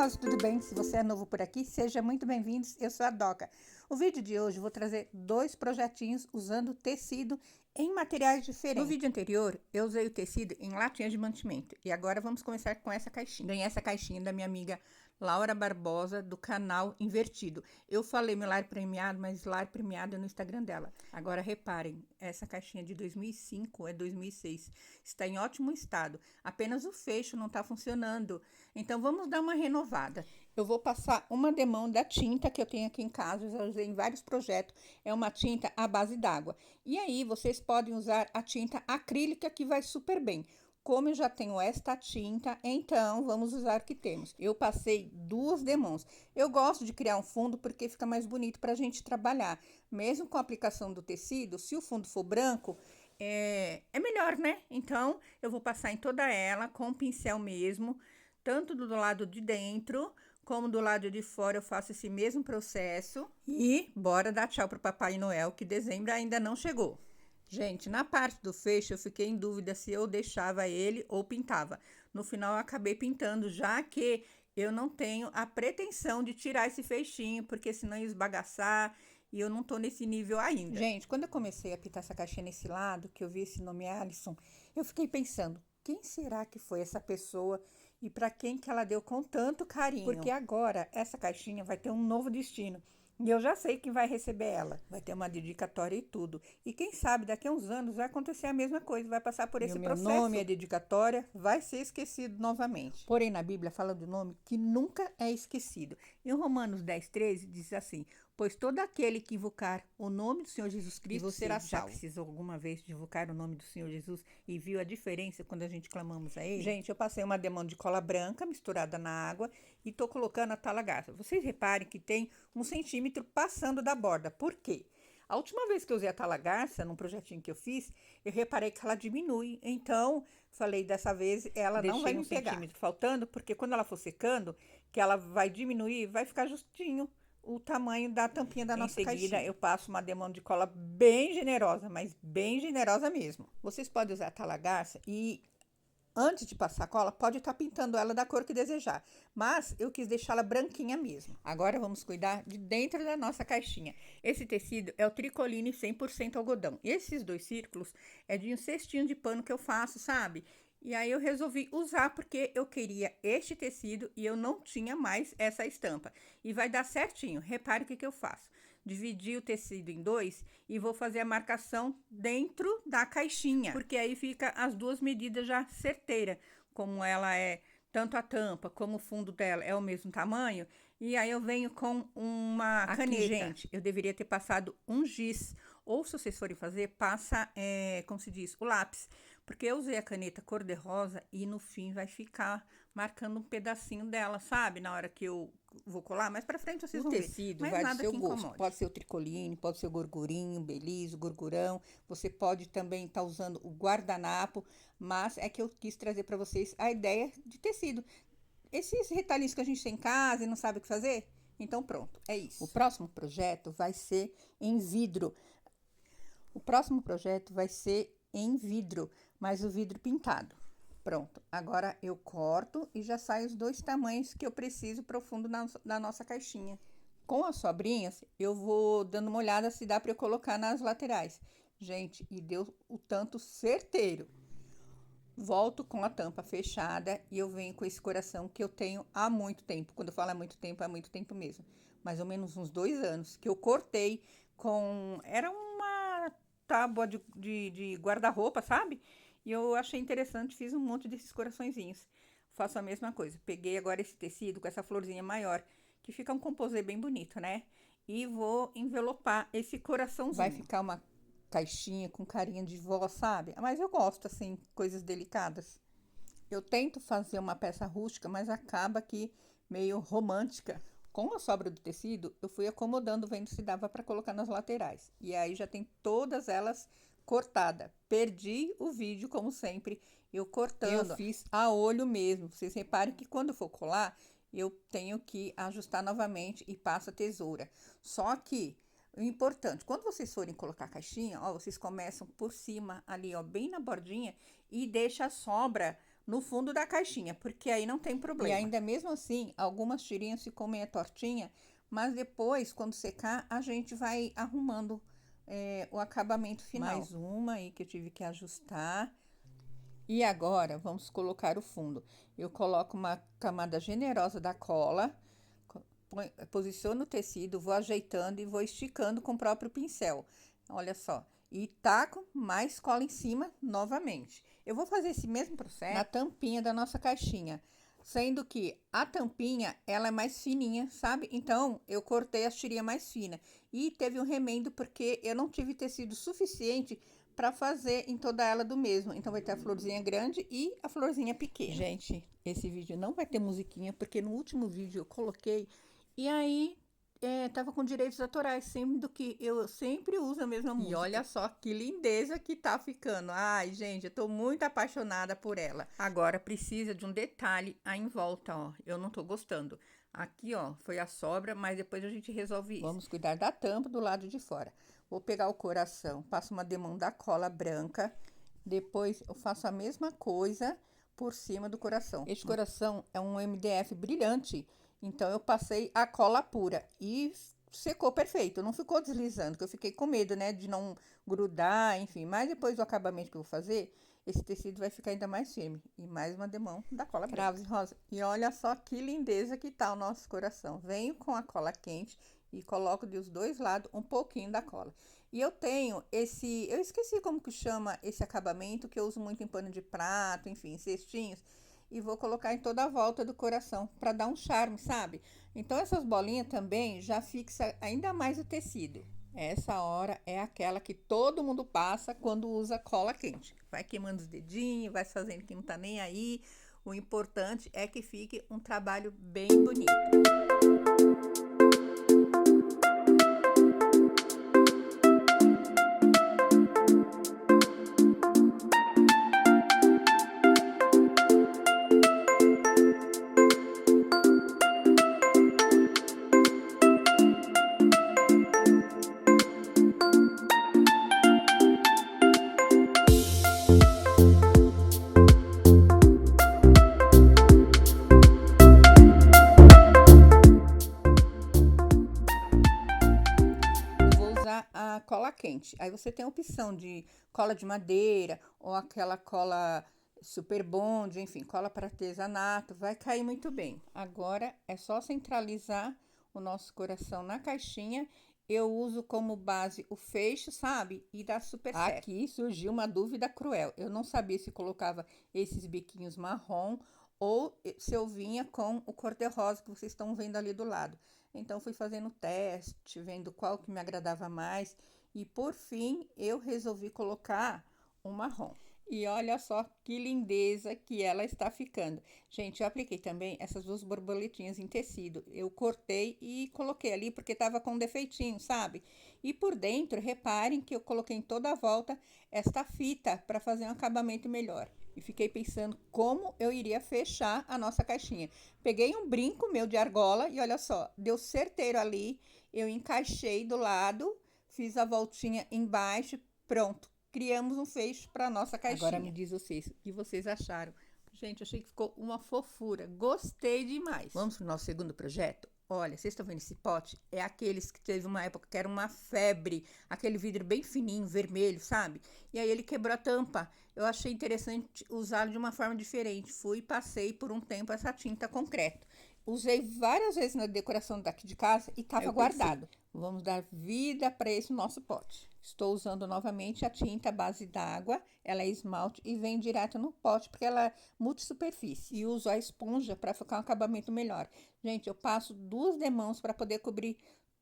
curiosos, tudo bem? Se você é novo por aqui, seja muito bem-vindo. Eu sou a Doca. O vídeo de hoje eu vou trazer 2 projetinhos usando tecido em materiais diferentes. No vídeo anterior, eu usei o tecido em latinha de mantimento. E agora vamos começar com essa caixinha. Ganhei essa caixinha da minha amiga Laura Barbosa, do canal Invertido. Eu falei meu lar premiado, mas lar premiado é no Instagram dela. Agora reparem, essa caixinha de 2005 é 2006. Está em ótimo estado. Apenas o fecho não está funcionando. Então vamos dar uma renovada. Eu vou passar uma demão da tinta que eu tenho aqui em casa, eu já usei em vários projetos. É uma tinta à base d'água. E aí vocês podem usar a tinta acrílica, que vai super bem. Como eu já tenho esta tinta, então vamos usar o que temos. Eu passei 2 demãos. Eu gosto de criar um fundo porque fica mais bonito para a gente trabalhar. Mesmo com a aplicação do tecido, se o fundo for branco, é melhor, né? Então, eu vou passar em toda ela com o pincel mesmo, tanto do lado de dentro como do lado de fora. Eu faço esse mesmo processo. E bora dar tchau pro Papai Noel, que dezembro ainda não chegou. Gente, na parte do fecho eu fiquei em dúvida se eu deixava ele ou pintava. No final eu acabei pintando, já que eu não tenho a pretensão de tirar esse fechinho, porque senão ia esbagaçar e eu não tô nesse nível ainda. Gente, quando eu comecei a pintar essa caixinha nesse lado, que eu vi esse nome Alisson, eu fiquei pensando, quem será que foi essa pessoa e para quem que ela deu com tanto carinho? Porque agora essa caixinha vai ter um novo destino. E eu já sei quem vai receber ela. Vai ter uma dedicatória e tudo. E quem sabe daqui a uns anos vai acontecer a mesma coisa, vai passar por esse processo. O meu nome, a dedicatória, vai ser esquecido novamente. Porém, na Bíblia fala do nome que nunca é esquecido. Em Romanos 10:13 diz assim: pois todo aquele que invocar o nome do Senhor Jesus Cristo será salvo. Já precisou alguma vez de invocar o nome do Senhor Jesus e viu a diferença quando a gente clamamos a Ele? Gente, eu passei uma demão de cola branca misturada na água e tô colocando a talagaça. Vocês reparem que tem 1 centímetro passando da borda. Por quê? A última vez que eu usei a talagarça, num projetinho que eu fiz, eu reparei que ela diminui. Então, falei, dessa vez ela não vai me pegar. 1 centímetro faltando, porque quando ela for secando, que ela vai diminuir, vai ficar justinho o tamanho da tampinha da nossa caixinha. Em seguida, eu passo uma demão de cola bem generosa, mas bem generosa mesmo. Vocês podem usar a talagarça e antes de passar a cola, pode estar pintando ela da cor que desejar, mas eu quis deixá-la branquinha mesmo. Agora vamos cuidar de dentro da nossa caixinha. Esse tecido é o tricoline 100% algodão. E esses 2 círculos é de um cestinho de pano que eu faço, sabe? E aí eu resolvi usar porque eu queria este tecido e eu não tinha mais essa estampa. E vai dar certinho. Repare o que eu faço. Dividi o tecido em 2 e vou fazer a marcação dentro da caixinha, porque aí fica as 2 medidas já certeira, como ela é, tanto a tampa como o fundo dela é o mesmo tamanho. E aí eu venho com uma caneta. Gente, eu deveria ter passado um giz, ou se vocês forem fazer, passa, como se diz, o lápis, porque eu usei a caneta cor-de-rosa e no fim vai ficar marcando um pedacinho dela, sabe? Na hora que eu vou colar, mais pra frente vocês vão ver. O tecido vai do seu gosto. Pode ser o tricoline, pode ser o gorgurinho, belize, o gorgurão. Você pode também estar usando o guardanapo, mas é que eu quis trazer para vocês a ideia de tecido. Esses retalhinhos que a gente tem em casa e não sabe o que fazer, então pronto, é isso. O próximo projeto vai ser em vidro. O próximo projeto vai ser em vidro, mas o vidro pintado. Pronto, agora eu corto e já saio os 2 tamanhos que eu preciso pro fundo da nossa caixinha. Com as sobrinhas, eu vou dando uma olhada se dá para eu colocar nas laterais. Gente, e deu o tanto certeiro. Volto com a tampa fechada e eu venho com esse coração que eu tenho há muito tempo. Quando eu falo há muito tempo mesmo. Mais ou menos uns 2 anos, que eu cortei com... Era uma tábua de guarda-roupa, sabe? E eu achei interessante, fiz um monte desses coraçõezinhos. Faço a mesma coisa. Peguei agora esse tecido com essa florzinha maior, que fica um composê bem bonito, né? E vou envelopar esse coraçãozinho. Vai ficar uma caixinha com carinha de vó, sabe? Mas eu gosto, assim, coisas delicadas. Eu tento fazer uma peça rústica, mas acaba aqui meio romântica. Com a sobra do tecido, eu fui acomodando, vendo se dava para colocar nas laterais. E aí já tem todas elas cortada. Perdi o vídeo, como sempre, eu cortando. Eu fiz a olho mesmo. Vocês reparem que quando eu for colar, eu tenho que ajustar novamente e passo a tesoura. Só que o importante, quando vocês forem colocar a caixinha, ó, vocês começam por cima ali, ó, bem na bordinha e deixa a sobra no fundo da caixinha, porque aí não tem problema. E ainda mesmo assim, algumas tirinhas ficam meio tortinha, mas depois, quando secar, a gente vai arrumando o acabamento final. Mais uma aí que eu tive que ajustar. E agora, vamos colocar o fundo. Eu coloco uma camada generosa da cola, posiciono o tecido, vou ajeitando e vou esticando com o próprio pincel. Olha só. E taco mais cola em cima novamente. Eu vou fazer esse mesmo processo na tampinha da nossa caixinha, sendo que a tampinha, ela é mais fininha, sabe? Então, eu cortei a tirinha mais fina. E teve um remendo porque eu não tive tecido suficiente para fazer em toda ela do mesmo. Então, vai ter a florzinha grande e a florzinha pequena. Gente, esse vídeo não vai ter musiquinha, porque no último vídeo eu coloquei e aí tava com direitos autorais, sendo que eu sempre uso a mesma música. E olha só que lindeza que tá ficando. Ai, gente, eu tô muito apaixonada por ela. Agora, precisa de um detalhe aí em volta, ó. Eu não tô gostando. Aqui, ó, foi a sobra, mas depois a gente resolve isso. Vamos cuidar da tampa do lado de fora. Vou pegar o coração, passo uma demão da cola branca, depois eu faço a mesma coisa por cima do coração. Este coração é um MDF brilhante, então eu passei a cola pura e secou perfeito, não ficou deslizando, que eu fiquei com medo, né, de não grudar, enfim. Mas depois do acabamento que eu vou fazer, esse tecido vai ficar ainda mais firme. E mais uma demão da cola branca. Cravos rosa. E olha só que lindeza que tá o nosso coração. Venho com a cola quente e coloco dos dois lados um pouquinho da cola. E eu tenho eu esqueci como que chama esse acabamento, que eu uso muito em pano de prato, enfim, cestinhos. E vou colocar em toda a volta do coração, para dar um charme, sabe? Então, essas bolinhas também já fixa ainda mais o tecido. Essa hora é aquela que todo mundo passa quando usa cola quente. Vai queimando os dedinhos, vai fazendo que não tá nem aí. O importante é que fique um trabalho bem bonito. A cola quente. Aí você tem a opção de cola de madeira ou aquela cola super bond, enfim, cola para artesanato, vai cair muito bem. Agora é só centralizar o nosso coração na caixinha. Eu uso como base o fecho, sabe? E dá super certo. Aqui surgiu uma dúvida cruel. Eu não sabia se colocava esses biquinhos marrom ou se eu vinha com o cor-de-rosa que vocês estão vendo ali do lado. Então, fui fazendo teste, vendo qual que me agradava mais. E, por fim, eu resolvi colocar um marrom. E olha só que lindeza que ela está ficando. Gente, eu apliquei também essas duas borboletinhas em tecido. Eu cortei e coloquei ali porque estava com um defeitinho, sabe? E por dentro, reparem que eu coloquei em toda a volta esta fita para fazer um acabamento melhor. E fiquei pensando como eu iria fechar a nossa caixinha. Peguei um brinco meu de argola e olha só, deu certeiro ali. Eu encaixei do lado, fiz a voltinha embaixo, pronto. Criamos um fecho para nossa caixinha. Agora me diz vocês, o que vocês acharam? Gente, achei que ficou uma fofura. Gostei demais. Vamos pro nosso segundo projeto? Olha, vocês estão vendo esse pote? É aqueles que teve uma época que era uma febre, aquele vidro bem fininho, vermelho, sabe? E aí ele quebrou a tampa. Eu achei interessante usá-lo de uma forma diferente. Fui e passei por um tempo essa tinta concreto. Usei várias vezes na decoração daqui de casa e estava guardado. Vamos dar vida para esse nosso pote. Estou usando novamente a tinta base d'água. Ela é esmalte e vem direto no pote porque ela é multisuperfície. E uso a esponja para ficar um acabamento melhor. Gente, eu passo 2 demãos para poder cobrir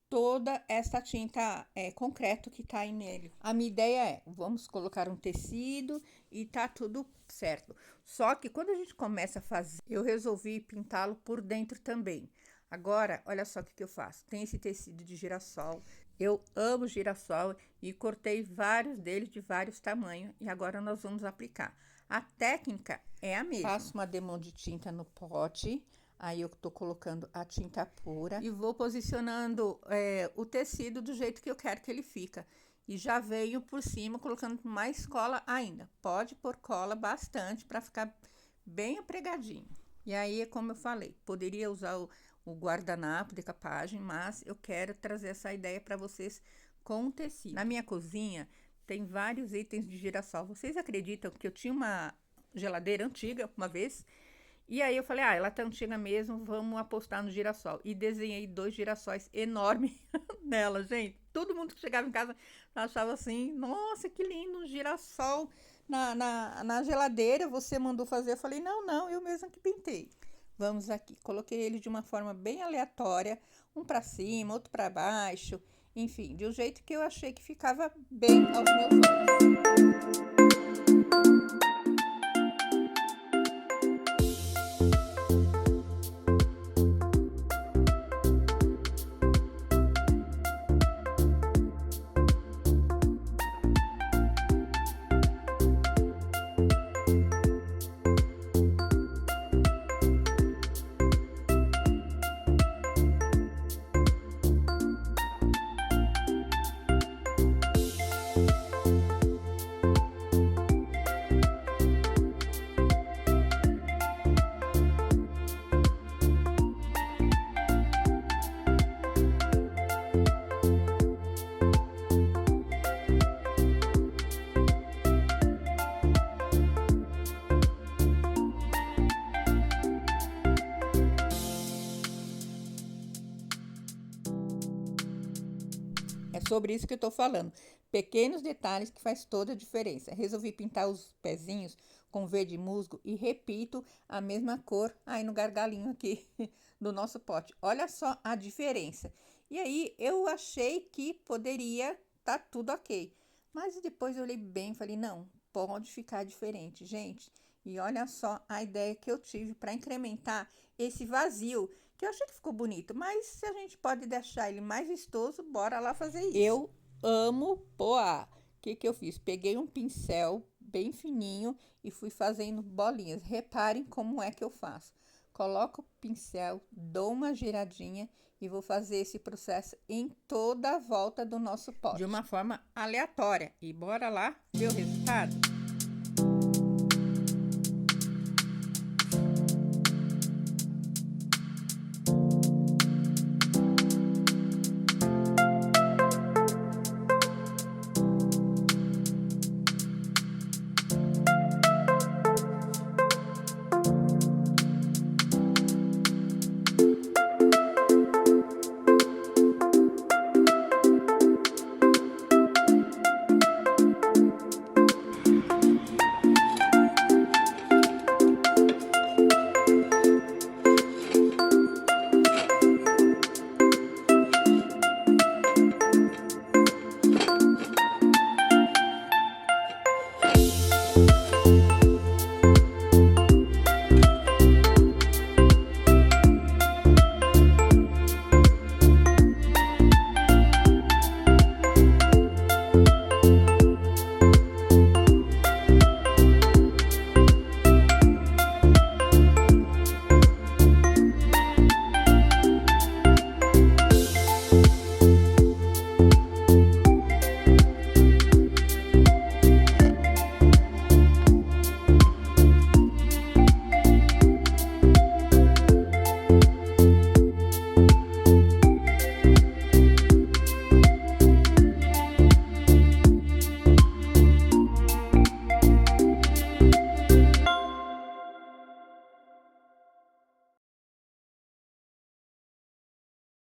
toda essa tinta concreto que tá aí nele. A minha ideia é, vamos colocar um tecido e tá tudo certo. Só que quando a gente começa a fazer, eu resolvi pintá-lo por dentro também. Agora, olha só o que eu faço. Tem esse tecido de girassol. Eu amo girassol e cortei vários deles de vários tamanhos. E agora nós vamos aplicar. A técnica é a mesma. Faço uma demão de tinta no pote. Aí eu tô colocando a tinta pura e vou posicionando o tecido do jeito que eu quero que ele fica. E já venho por cima colocando mais cola ainda. Pode pôr cola bastante para ficar bem apregadinho. E aí, como eu falei, poderia usar o guardanapo, decapagem, mas eu quero trazer essa ideia para vocês com o tecido. Na minha cozinha tem vários itens de girassol. Vocês acreditam que eu tinha uma geladeira antiga uma vez? E aí eu falei, ela tá antiga mesmo, vamos apostar no girassol. E desenhei 2 girassóis enormes nela, gente. Todo mundo que chegava em casa achava assim, nossa, que lindo, um girassol na geladeira. Você mandou fazer? Eu falei, não, eu mesma que pintei. Vamos aqui, coloquei ele de uma forma bem aleatória, um para cima, outro para baixo, enfim, de um jeito que eu achei que ficava bem aos meus olhos. É sobre isso que eu tô falando. Pequenos detalhes que faz toda a diferença. Resolvi pintar os pezinhos com verde musgo e repito a mesma cor aí no gargalinho aqui do nosso pote. Olha só a diferença. E aí eu achei que poderia tá tudo ok. Mas depois eu olhei bem e falei, não, pode ficar diferente, gente. E olha só a ideia que eu tive para incrementar esse vazio, que eu achei que ficou bonito, mas se a gente pode deixar ele mais vistoso, bora lá fazer isso. Eu amo poá. O que eu fiz? Peguei um pincel bem fininho e fui fazendo bolinhas. Reparem como é que eu faço. Coloco o pincel, dou uma giradinha e vou fazer esse processo em toda a volta do nosso pote. De uma forma aleatória. E bora lá ver o resultado?